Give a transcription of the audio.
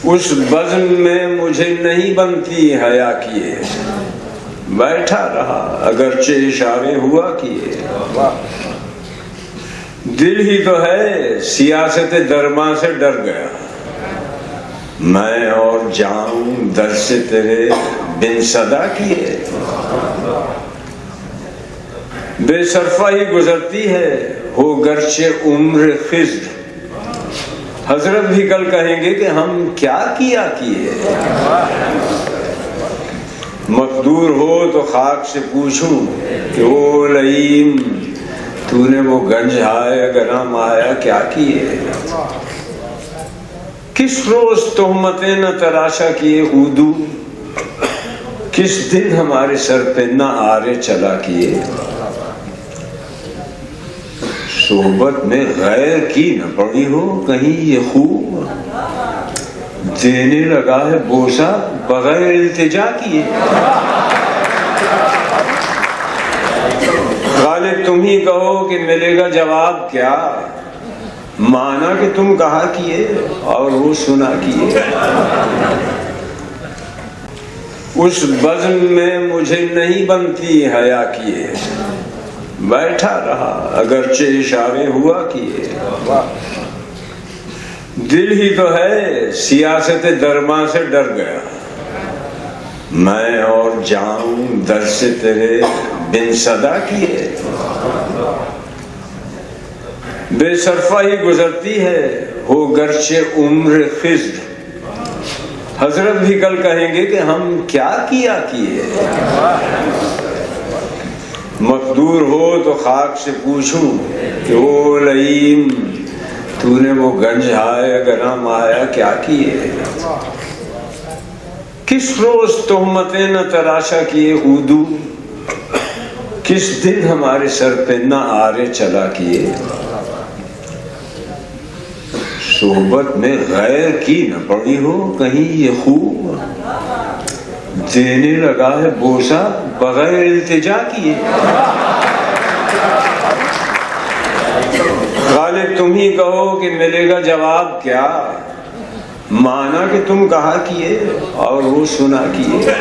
اس بزم میں مجھے نہیں بنتی حیا کیے، بیٹھا رہا اگرچہ اشارے ہوا کیے۔ دل ہی تو ہے سیاست درباں سے ڈر گیا، میں اور جاؤں در سے تیرے بن صدا کیے۔ بے صرفہ ہی گزرتی ہے ہو گرچہ عمر خضر، حضرت بھی کل کہیں گے کہ ہم کیا کیا کیے۔ مقدور ہو تو خاک سے پوچھوں کہ او لئیم تو نے وہ گنج ہائے گرم آیا کیا کیے۔ کس روز تہمتیں نہ تراشا کیے اودو، کس دن ہمارے سر پہ نہ آرے چلا کیے۔ صحبت میں غیر کی نہ پڑی ہو کہیں یہ خوب، دینے لگا ہے بوسہ بغیر التجا کیے۔ غالب تم ہی کہو کہ ملے گا جواب کیا، مانا کہ تم کہا کیے اور وہ سنا کیے۔ اس بزم میں مجھے نہیں بنتی حیا کیے، بیٹھا رہا اگرچہ اشارے ہوا کیے۔ دل ہی تو ہے سیاست درباں سے ڈر گیا، میں اور جاؤں در سے تیرے بن صدا کیے۔ بے صرفہ ہی گزرتی ہے ہو گرچہ عمر خضر، حضرت بھی کل کہیں گے کہ ہم کیا کیا کیے۔ مقدور ہو تو خاک سے پوچھوں کہ او لئیم تو نے وہ گنج ہائے گرم آیا کیا کیے۔ کس روز تہمتیں نہ تراشا کیے اودو، کس دن ہمارے سر پہ نہ آرے چلا کیے۔ صحبت میں غیر کی نہ پڑی ہو کہیں یہ خوب، دینے لگا ہے بوسہ بغیر التجا کیے۔ غالب تم ہی کہو کہ ملے گا جواب کیا، مانا کہ تم کہا کیے اور وہ سنا کیے۔